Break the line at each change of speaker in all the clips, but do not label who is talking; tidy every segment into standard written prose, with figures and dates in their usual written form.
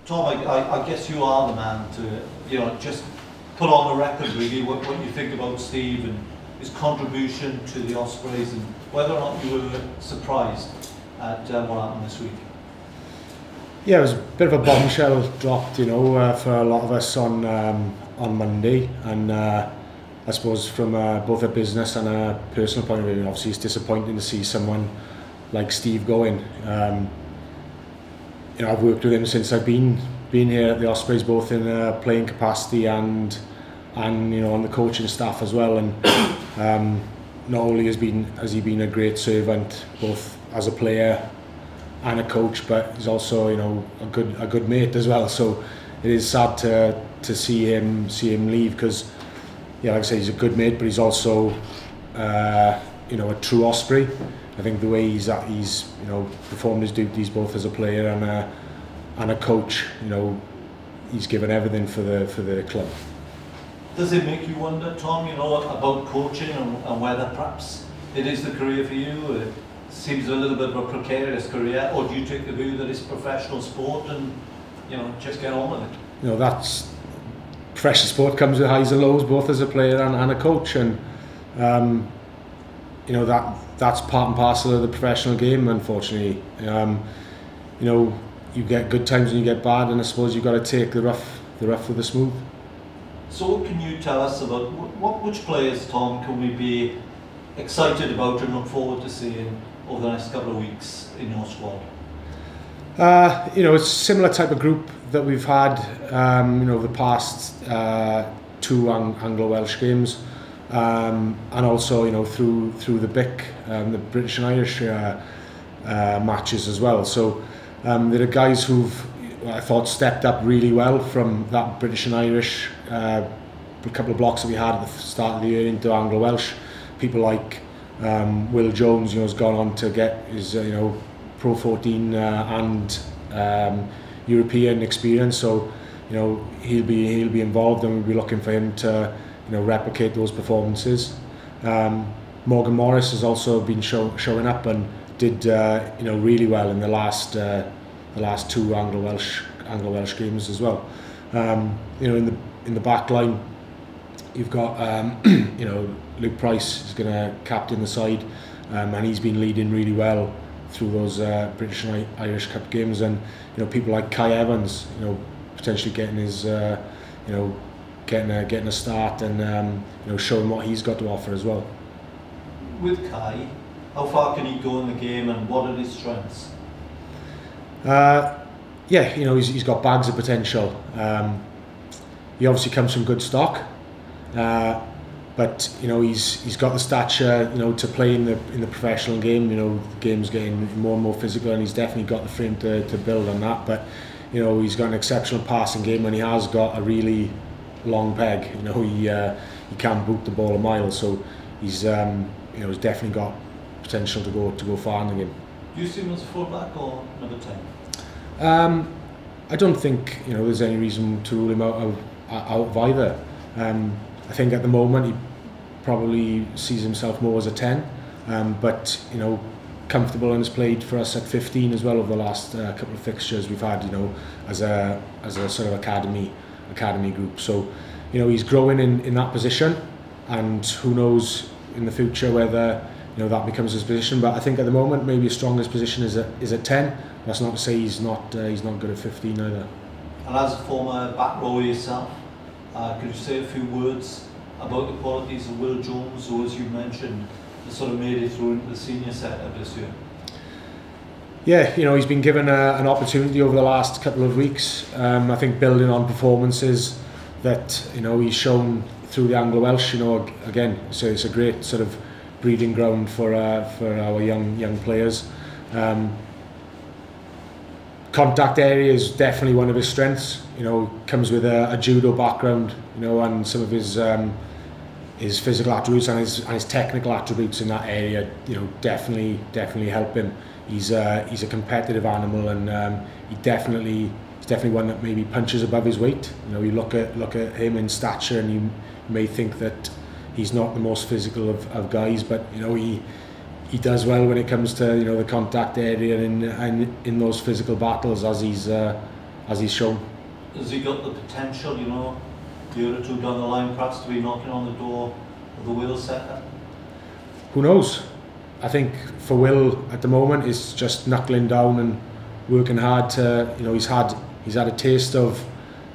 Tom, I guess you are the man to, just put on the record really what you think about Steve and his contribution to the Ospreys, and whether or not you were surprised at what happened this week.
Yeah, it was a bit of a bombshell dropped, for a lot of us on Monday, and I suppose from both a business and a personal point of view, obviously it's disappointing to see someone like Steve going. I've worked with him since I've been here at the Ospreys, both in a playing capacity and on the coaching staff as well. And not only has he been a great servant, both as a player and a coach, but he's also a good mate as well. So it is sad to see him leave, because like I say, he's a good mate, but he's also a true Osprey. I think the way he's performed his duties both as a player and a coach, he's given everything for the club.
Does it make you wonder, Tom, about coaching and whether perhaps it is the career for you? It seems a little bit of a precarious career, or do you take the view that it's professional sport and just get on with it?
That's professional sport, comes with highs and lows, both as a player and a coach, and that's part and parcel of the professional game, unfortunately. You get good times and you get bad, and I suppose you've got to take the rough with the smooth.
So what can you tell us about which players, Tom, can we be excited about and look forward to seeing over the next couple of weeks in your squad?
It's a similar type of group that we've had the past two Anglo-Welsh games, and also through the BIC, the British and Irish matches as well. So there are guys who've, I thought, stepped up really well from that British and Irish a couple of blocks that we had at the start of the year into Anglo-Welsh. People like Will Jones, has gone on to get his Pro 14 and European experience. So he'll be involved, and we'll be looking for him to replicate those performances. Morgan Morris has also been showing up and did really well in the last two Anglo-Welsh games as well. In the back line, you've got Luke Price is going to captain the side, and he's been leading really well through those British and Irish Cup games. And people like Kai Evans, potentially getting his getting a start and showing what he's got to offer as well.
With Kai, how far can he go in the game, and what are his strengths?
He's got bags of potential. He obviously comes from good stock, but he's got the stature to play in the professional game. The game's getting more and more physical, and he's definitely got the frame to build on that. But he's got an exceptional passing game, and he has got a really long peg. He can boot the ball a mile, so he's definitely got potential to go far in the game.
Do you see him as a full-back or number 10?
I don't think there's any reason to rule him out of either. I think at the moment he probably sees himself more as a 10, but comfortable, and has played for us at 15 as well over the last couple of fixtures we've had as a sort of academy group. So he's growing in that position, and who knows in the future whether that becomes his position. But I think at the moment maybe his strongest position is at 10. That's not to say he's not good at 15 either.
And as a former back rower yourself, could you say a few words about the qualities of Will Jones, who, as you mentioned, has sort of made it through into the senior setup this year?
Yeah, he's been given an opportunity over the last couple of weeks. I think building on performances that he's shown through the Anglo-Welsh. Again, so it's a great sort of breeding ground for our young players. Contact area is definitely one of his strengths. Comes with a judo background, and some of his physical attributes and his technical attributes in that area, definitely help him. He's a competitive animal, and he's definitely one that maybe punches above his weight. You look at him in stature, and you may think that he's not the most physical of guys, but he does well when it comes to the contact area and in those physical battles, as as he's shown.
Has he got the potential, you know, a year or two down the line perhaps to be knocking on the door of the Wales setup?
Who knows? I think for Will at the moment it's just knuckling down and working hard to, you know, he's had a taste of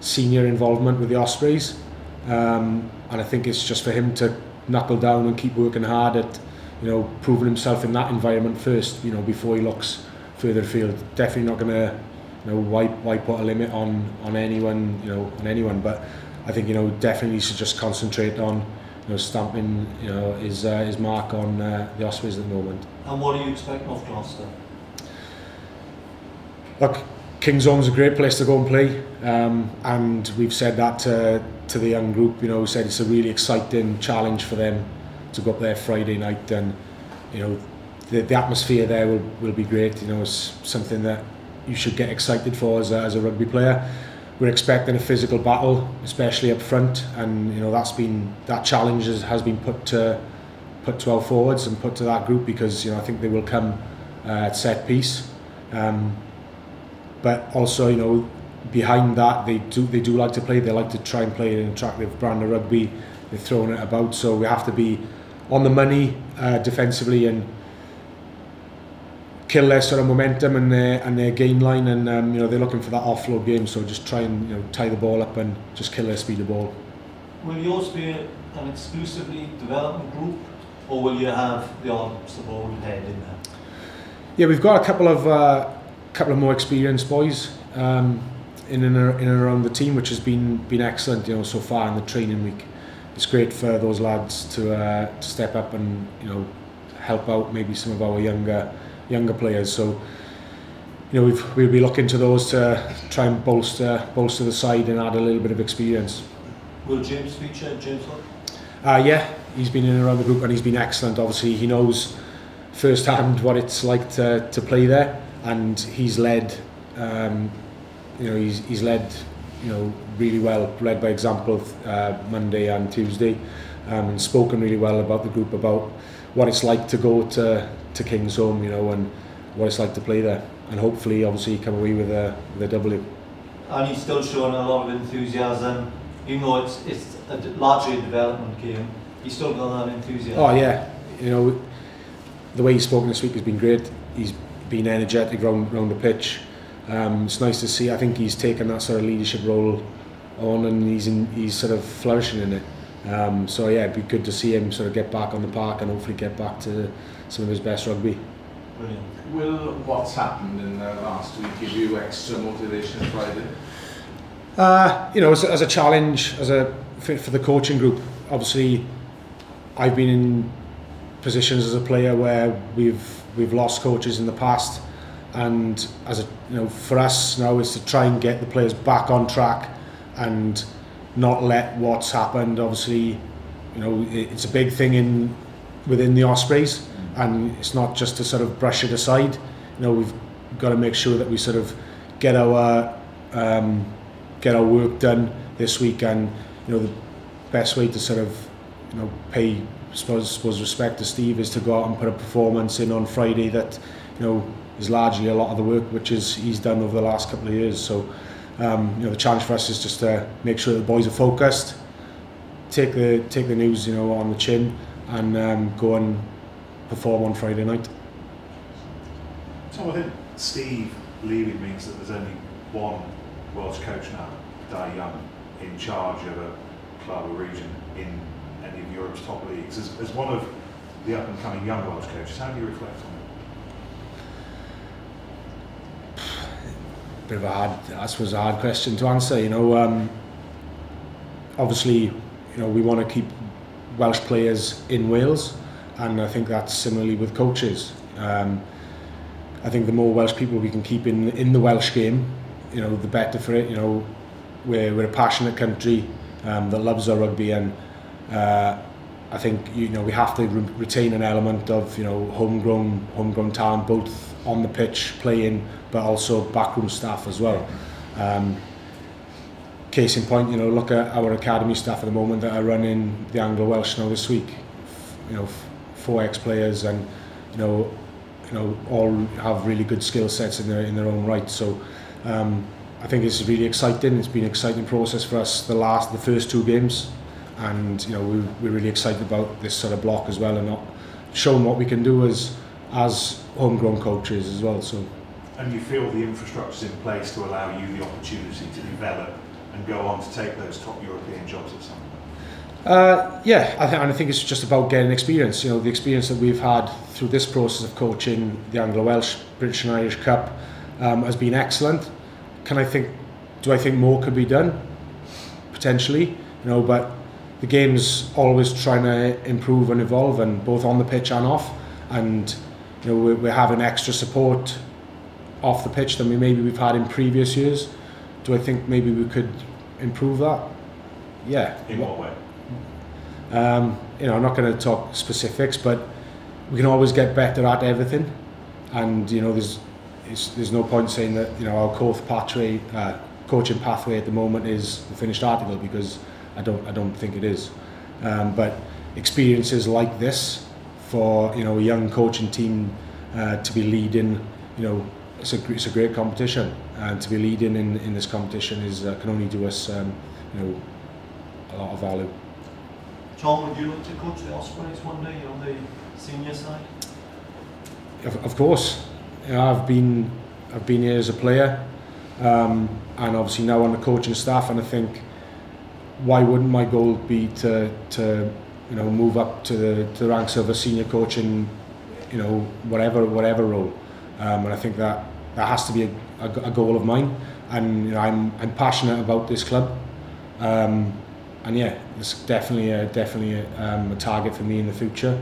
senior involvement with the Ospreys, and I think it's just for him to knuckle down and keep working hard at, you know, proving himself in that environment first, you know, before he looks further afield. Definitely not going to, you know, why put a limit on anyone, you know, on anyone, but I think, you know, definitely he should just concentrate on, you know, stamping, you know, his mark on the Ospreys at the moment.
And what do you expect of Gloucester?
Look, Kingsholm's a great place to go and play, and we've said that to the young group. You know, we said it's a really exciting challenge for them to go up there Friday night, and you know, the atmosphere there will be great. You know, it's something that you should get excited for as a rugby player. We're expecting a physical battle, especially up front, and you know that challenge has been put to our forwards and put to that group, because you know I think they will come at set piece. But also, you know, behind that they do like to play. They like to try and play an attractive brand of rugby. They're throwing it about, so we have to be on the money defensively and kill their sort of momentum and their gain line, and you know, they're looking for that offload game, so just try and, you know, tie the ball up and just kill their speed of ball. Will
yours be an exclusively development group, or will you have the odd subordinate head in there?
Yeah, we've got a couple of more experienced boys in and around the team, which has been excellent, you know, so far in the training week. It's great for those lads to step up and, you know, help out maybe some of our younger players. So, you know, we'll be looking to those to try and bolster the side and add a little bit of experience.
Will James feature? James Hook?
Yeah, he's been in and around the group and he's been excellent. Obviously, he knows firsthand what it's like to play there, and he's led. You know, he's led, you know, really well, led by example Monday and Tuesday, and spoken really well about the group, about what it's like to go to Kingsholm, you know, and what it's like to play there, and hopefully, obviously, come away with a W.
And he's still showing a lot of enthusiasm, even though it's largely a development game. He's still got that enthusiasm.
Oh yeah, you know, the way he's spoken this week has been great. He's been energetic around the pitch. It's nice to see. I think he's taken that sort of leadership role on, and he's sort of flourishing in it. So yeah, it'd be good to see him sort of get back on the park and hopefully get back to some of his best rugby.
Brilliant.
Will what's happened in the last week give you extra motivation Friday?
You know, as a challenge, for the coaching group. Obviously, I've been in positions as a player where we've lost coaches in the past, and you know, for us now is to try and get the players back on track and not let what's happened. Obviously, you know, it's a big thing within the Ospreys, and it's not just to sort of brush it aside. You know, we've got to make sure that we sort of get our work done this week, and you know, the best way to sort of, you know, pay suppose respect to Steve is to go out and put a performance in on Friday that, you know, is largely a lot of the work which he's done over the last couple of years. So you know, the challenge for us is just to make sure the boys are focused, take the news, you know, on the chin, and go and perform on Friday night.
So I think Steve leaving means that there's only one Welsh coach now, Di Young, in charge of a club or region in any of Europe's top leagues. As one of the up and coming young Welsh coaches, how do you reflect on it?
Bit of a hard question to answer. You know, obviously, you know, we want to keep Welsh players in Wales, and I think that's similarly with coaches. I think the more Welsh people we can keep in the Welsh game, you know, the better for it. You know, we're a passionate country that loves our rugby, and I think, you know, we have to retain an element of, you know, homegrown talent, both on the pitch playing, but also backroom staff as well. Case in point, you know, look at our academy staff at the moment that are running the Anglo-Welsh now this week. You know, 4 ex-players, and you know, all have really good skill sets in their own right. So I think it's really exciting. It's been an exciting process for us the first 2 games, and you know we're really excited about this sort of block as well, and not showing what we can do as homegrown coaches as well. So.
And you feel the infrastructure's in place to allow you the opportunity to develop and go on to take those top European jobs at some point?
Yeah, I think it's just about getting experience. You know, the experience that we've had through this process of coaching the Anglo-Welsh, British and Irish Cup has been excellent. Do I think more could be done? Potentially, you know, but the game's always trying to improve and evolve, and both on the pitch and off. And you know, we're having extra support off the pitch than we've had in previous years. Do I think maybe we could improve that? Yeah.
In what way?
You know, I'm not going to talk specifics, but we can always get better at everything. And you know, there's no point saying that you know our coaching pathway at the moment is the finished article, because I don't think it is. But experiences like this for you know a young coaching team to be leading, you know, it's a great competition, and to be leading in this competition can only do us you know a lot of value.
Tom, would you like to coach the Ospreys one day on the senior side?
Of course, you know, I've been here as a player, and obviously now on the coaching staff, and I think why wouldn't my goal be to you know move up to the ranks of a senior coach in you know whatever role, and I think that has to be a goal of mine, and you know I'm passionate about this club, and yeah, it's definitely a target for me in the future.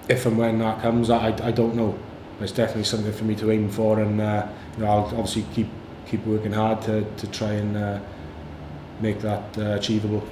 If and when that comes, I don't know. It's definitely something for me to aim for, and you know, I'll obviously keep working hard to try and make that achievable.